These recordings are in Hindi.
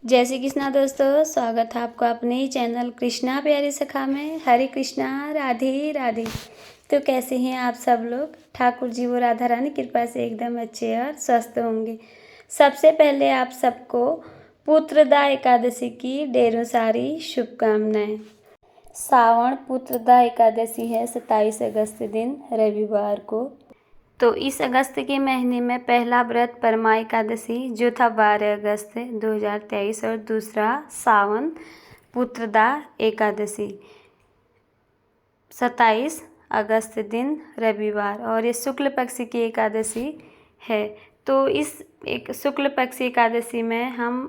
जय श्री कृष्णा दोस्तों, स्वागत है आपका अपने ही चैनल कृष्णा प्यारी सखा में। हरे कृष्णा, राधे राधे। तो कैसे हैं आप सब लोग? ठाकुर जी वो राधा रानी कृपा से एकदम अच्छे और स्वस्थ होंगे। सबसे पहले आप सबको पुत्रदा एकादशी की ढेरों सारी शुभकामनाएं। सावन पुत्रदा एकादशी है 27 अगस्त दिन रविवार को। तो इस अगस्त के महीने में पहला व्रत परमा एकादशी जो था 12 अगस्त 2023 और दूसरा सावन पुत्रदा एकादशी 27 अगस्त दिन रविवार, और ये शुक्ल पक्ष की एकादशी है। तो इस एक शुक्ल पक्ष एकादशी में हम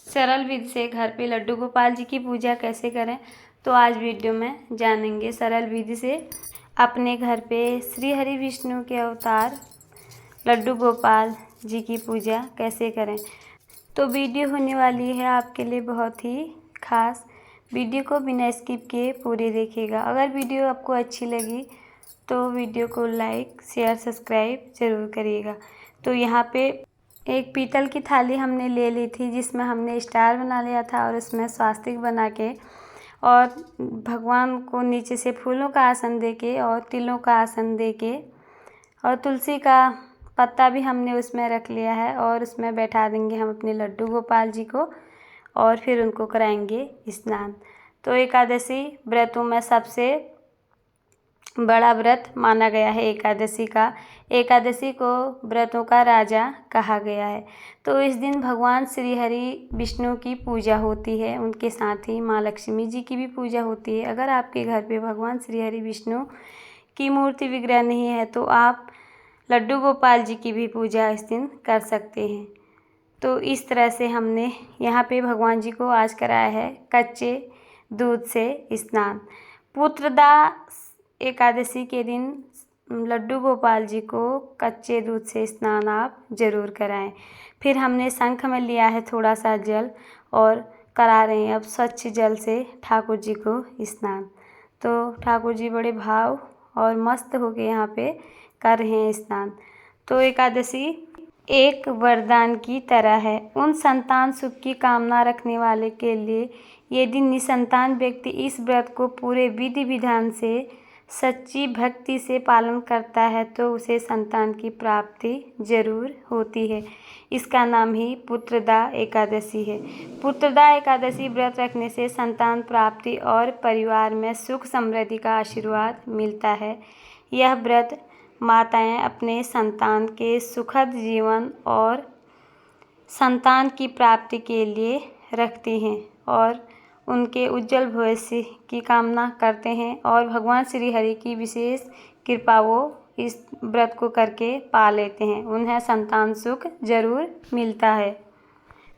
सरल विधि से घर पे लड्डू गोपाल जी की पूजा कैसे करें, तो आज वीडियो में जानेंगे। सरल विधि से अपने घर पे श्री हरि विष्णु के अवतार लड्डू गोपाल जी की पूजा कैसे करें। तो वीडियो होने वाली है आपके लिए बहुत ही खास। वीडियो को बिना स्किप किए पूरी देखिएगा। अगर वीडियो आपको अच्छी लगी तो वीडियो को लाइक शेयर सब्सक्राइब ज़रूर करिएगा। तो यहाँ पे एक पीतल की थाली हमने ले ली थी जिसमें हमने स्टार बना लिया था और उसमें स्वास्तिक बना के और भगवान को नीचे से फूलों का आसन देके और तिलों का आसन देके और तुलसी का पत्ता भी हमने उसमें रख लिया है और उसमें बैठा देंगे हम अपने लड्डू गोपाल जी को और फिर उनको कराएंगे स्नान। तो एकादशी व्रतों में सबसे बड़ा व्रत माना गया है एकादशी का। एकादशी को व्रतों का राजा कहा गया है। तो इस दिन भगवान श्री हरि विष्णु की पूजा होती है, उनके साथ ही माँ लक्ष्मी जी की भी पूजा होती है। अगर आपके घर पे भगवान श्री हरि विष्णु की मूर्ति विग्रह नहीं है तो आप लड्डू गोपाल जी की भी पूजा इस दिन कर सकते हैं। तो इस तरह से हमने यहाँ पे भगवान जी को आज कराया है कच्चे दूध से स्नान। पुत्रदा एकादशी के दिन लड्डू गोपाल जी को कच्चे दूध से स्नान आप ज़रूर कराएं। फिर हमने शंख में लिया है थोड़ा सा जल और करा रहे हैं अब स्वच्छ जल से ठाकुर जी को स्नान। तो ठाकुर जी बड़े भाव और मस्त होके यहाँ पे कर रहे हैं स्नान। तो एकादशी एक वरदान की तरह है उन संतान सुख की कामना रखने वाले के लिए। यदि निसंतान व्यक्ति इस व्रत को पूरे विधि विधान से सच्ची भक्ति से पालन करता है तो उसे संतान की प्राप्ति जरूर होती है। इसका नाम ही पुत्रदा एकादशी है। पुत्रदा एकादशी व्रत रखने से संतान प्राप्ति और परिवार में सुख समृद्धि का आशीर्वाद मिलता है। यह व्रत माताएं अपने संतान के सुखद जीवन और संतान की प्राप्ति के लिए रखती हैं और उनके उज्जवल भविष्य की कामना करते हैं और भगवान श्री हरि की विशेष कृपा वो इस व्रत को करके पा लेते हैं। उन्हें संतान सुख जरूर मिलता है।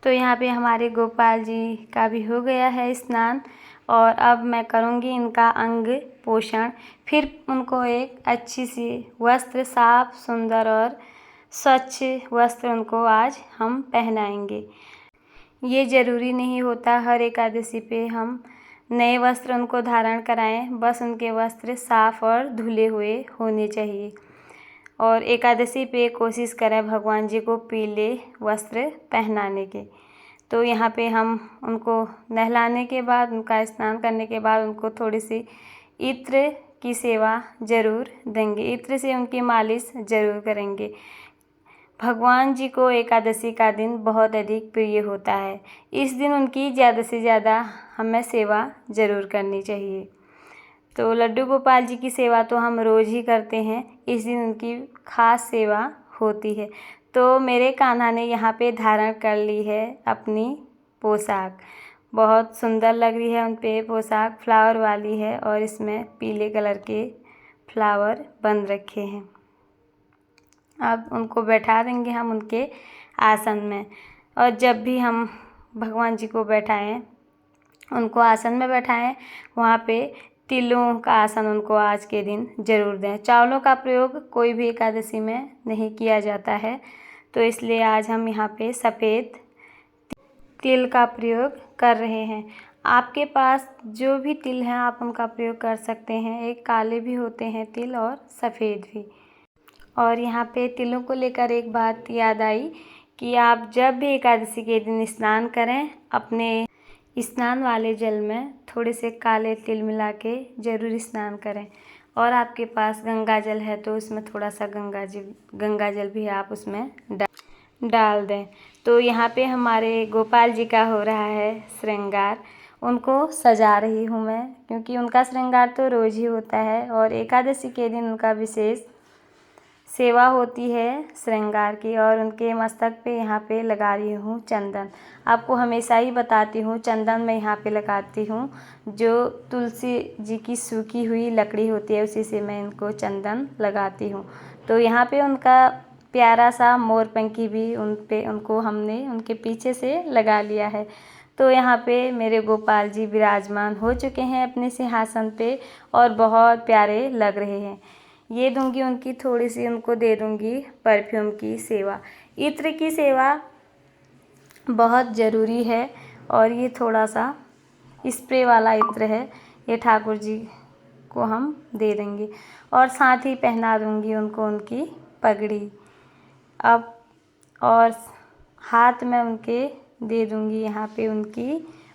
तो यहाँ पे हमारे गोपाल जी का भी हो गया है स्नान और अब मैं करूँगी इनका अंग पोषण। फिर उनको एक अच्छी सी वस्त्र, साफ सुंदर और स्वच्छ वस्त्र उनको आज हम पहनाएंगे। ये ज़रूरी नहीं होता हर एकादशी पे हम नए वस्त्र उनको धारण कराएं, बस उनके वस्त्र साफ और धुले हुए होने चाहिए। और एकादशी पे कोशिश करें भगवान जी को पीले वस्त्र पहनाने के। तो यहाँ पे हम उनको नहलाने के बाद, उनका स्नान करने के बाद उनको थोड़ी सी इत्र की सेवा ज़रूर देंगे। इत्र से उनकी मालिश ज़रूर करेंगे। भगवान जी को एकादशी का दिन बहुत अधिक प्रिय होता है। इस दिन उनकी ज़्यादा से ज़्यादा हमें सेवा ज़रूर करनी चाहिए। तो लड्डू गोपाल जी की सेवा तो हम रोज़ ही करते हैं, इस दिन उनकी खास सेवा होती है। तो मेरे कान्हा ने यहाँ पे धारण कर ली है अपनी पोशाक। बहुत सुंदर लग रही है उन पे पोशाक, फ्लावर वाली है और इसमें पीले कलर के फ्लावर बन रखे हैं। अब उनको बैठा देंगे हम उनके आसन में। और जब भी हम भगवान जी को बैठाएं, उनको आसन में बैठाएं, वहाँ पे तिलों का आसन उनको आज के दिन ज़रूर दें। चावलों का प्रयोग कोई भी एकादशी में नहीं किया जाता है, तो इसलिए आज हम यहाँ पे सफ़ेद तिल का प्रयोग कर रहे हैं। आपके पास जो भी तिल हैं आप उनका प्रयोग कर सकते हैं। एक काले भी होते हैं तिल और सफ़ेद भी। और यहाँ पे तिलों को लेकर एक बात याद आई कि आप जब भी एकादशी के दिन स्नान करें, अपने स्नान वाले जल में थोड़े से काले तिल मिला के ज़रूर स्नान करें। और आपके पास गंगा जल है तो उसमें थोड़ा सा गंगा जल भी आप उसमें डाल दें। तो यहाँ पे हमारे गोपाल जी का हो रहा है श्रृंगार। उनको सजा रही हूँ मैं, क्योंकि उनका श्रृंगार तो रोज़ ही होता है और एकादशी के दिन उनका विशेष सेवा होती है श्रृंगार की। और उनके मस्तक पे यहाँ पे लगा रही हूँ चंदन। आपको हमेशा ही बताती हूँ, चंदन मैं यहाँ पे लगाती हूँ। जो तुलसी जी की सूखी हुई लकड़ी होती है उसी से मैं इनको चंदन लगाती हूँ। तो यहाँ पे उनका प्यारा सा मोरपंखी भी उनको हमने उनके पीछे से लगा लिया है। तो यहाँ पे मेरे गोपाल जी विराजमान हो चुके हैं अपने सिंहासन पे और बहुत प्यारे लग रहे हैं। ये दूंगी उनकी थोड़ी सी, उनको दे दूंगी परफ्यूम की सेवा। इत्र की सेवा बहुत ज़रूरी है और ये थोड़ा सा स्प्रे वाला इत्र है, ये ठाकुर जी को हम दे देंगे। और साथ ही पहना दूंगी उनको उनकी पगड़ी। अब और हाथ में उनके दे दूंगी यहाँ पे उनकी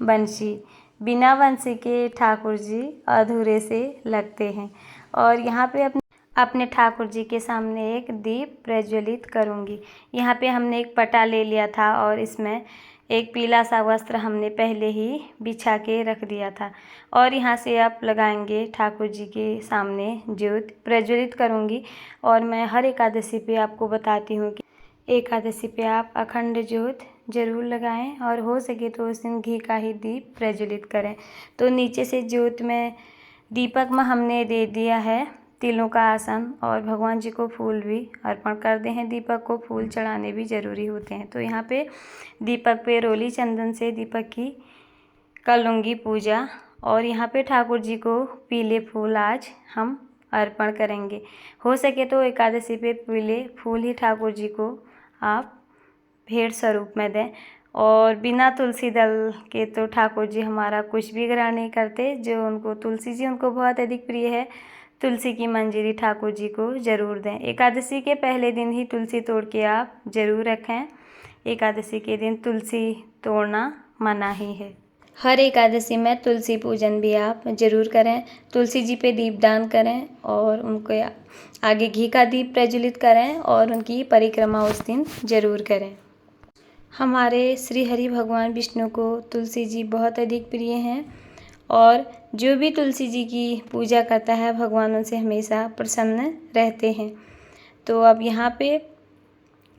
बंसी। बिना बंसी के ठाकुर जी अधूरे से लगते हैं। और यहाँ पे अपने ठाकुर जी के सामने एक दीप प्रज्वलित करूँगी। यहाँ पे हमने एक पटा ले लिया था और इसमें एक पीला सा वस्त्र हमने पहले ही बिछा के रख दिया था। और यहाँ से आप लगाएंगे ठाकुर जी के सामने ज्योत प्रज्वलित करूँगी। और मैं हर एकादशी पे आपको बताती हूँ कि एकादशी पे आप अखंड ज्योत ज़रूर लगाएं और हो सके तो उस दिन घी का ही दीप प्रज्वलित करें। तो नीचे से ज्योत में दीपक में हमने दे दिया है तिलों का आसन और भगवान जी को फूल भी अर्पण कर दे हैं। दीपक को फूल चढ़ाने भी ज़रूरी होते हैं। तो यहाँ पे दीपक पे रोली चंदन से दीपक की कर लूँगी पूजा। और यहाँ पे ठाकुर जी को पीले फूल आज हम अर्पण करेंगे। हो सके तो एकादशी पे पीले फूल ही ठाकुर जी को आप भेंट स्वरूप में दें। और बिना तुलसी दल के तो ठाकुर जी हमारा कुछ भी ग्रहण नहीं करते। जो उनको तुलसी जी उनको बहुत अधिक प्रिय है, तुलसी की मंजरी ठाकुर जी को ज़रूर दें। एकादशी के पहले दिन ही तुलसी तोड़ के आप ज़रूर रखें। एकादशी के दिन तुलसी तोड़ना मना ही है। हर एकादशी में तुलसी पूजन भी आप ज़रूर करें। तुलसी जी पे दीपदान करें और उनको आगे घी का दीप प्रज्वलित करें और उनकी परिक्रमा उस दिन ज़रूर करें। हमारे श्री हरि भगवान विष्णु को तुलसी जी बहुत अधिक प्रिय हैं और जो भी तुलसी जी की पूजा करता है भगवान उनसे हमेशा प्रसन्न रहते हैं। तो अब यहाँ पे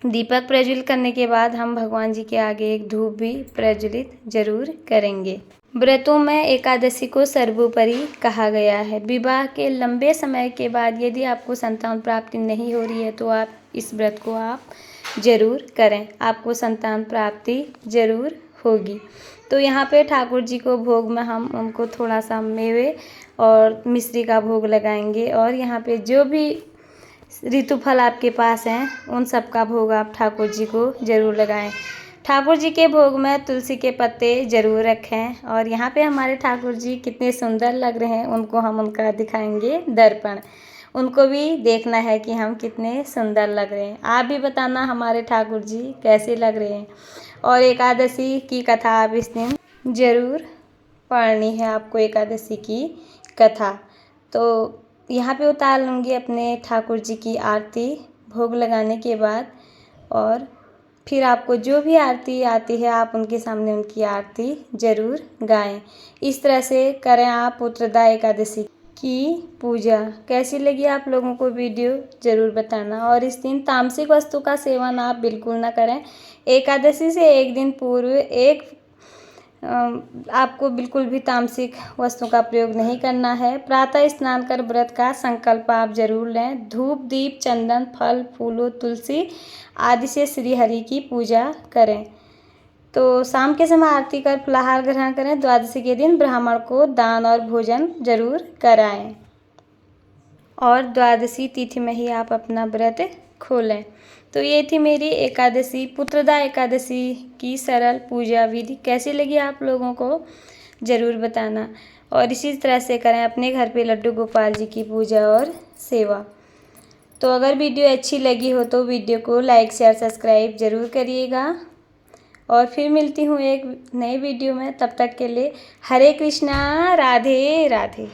दीपक प्रज्वलित करने के बाद हम भगवान जी के आगे एक धूप भी प्रज्वलित जरूर करेंगे। व्रतों में एकादशी को सर्वोपरि कहा गया है। विवाह के लंबे समय के बाद यदि आपको संतान प्राप्ति नहीं हो रही है तो आप इस व्रत को आप ज़रूर करें, आपको संतान प्राप्ति ज़रूर होगी। तो यहाँ पे ठाकुर जी को भोग में हम उनको थोड़ा सा मेवे और मिश्री का भोग लगाएंगे। और यहाँ पे जो भी ऋतुफल आपके पास हैं उन सब का भोग आप ठाकुर जी को ज़रूर लगाएं। ठाकुर जी के भोग में तुलसी के पत्ते ज़रूर रखें। और यहाँ पे हमारे ठाकुर जी कितने सुंदर लग रहे हैं उनको हम उनका दिखाएंगे दर्पण। उनको भी देखना है कि हम कितने सुंदर लग रहे हैं। आप भी बताना हमारे ठाकुर जी कैसे लग रहे हैं। और एकादशी की कथा आप इस दिन ज़रूर पढ़नी है, आपको एकादशी की कथा। तो यहाँ पे उतार लूँगी अपने ठाकुर जी की आरती भोग लगाने के बाद। और फिर आपको जो भी आरती आती है आप उनके सामने उनकी आरती ज़रूर गाएं। इस तरह से करें आप पुत्रदा एकादशी की पूजा। कैसी लगी आप लोगों को वीडियो ज़रूर बताना। और इस दिन तामसिक वस्तु का सेवन आप बिल्कुल ना करें। एकादशी से एक दिन पूर्व आपको बिल्कुल भी तामसिक वस्तु का प्रयोग नहीं करना है। प्रातः स्नान कर व्रत का संकल्प आप जरूर लें। धूप दीप चंदन फल फूलों तुलसी आदि से श्री हरि की पूजा करें। तो शाम के समय आरती कर फलाहार ग्रहण करें। द्वादशी के दिन ब्राह्मण को दान और भोजन जरूर कराएं। और द्वादशी तिथि में ही आप अपना व्रत खोलें। तो ये थी मेरी एकादशी पुत्रदा एकादशी की सरल पूजा विधि। कैसी लगी आप लोगों को ज़रूर बताना। और इसी तरह से करें अपने घर पे लड्डू गोपाल जी की पूजा और सेवा। तो अगर वीडियो अच्छी लगी हो तो वीडियो को लाइक शेयर सब्सक्राइब ज़रूर करिएगा। और फिर मिलती हूँ एक नए वीडियो में, तब तक के लिए हरे कृष्णा, राधे राधे।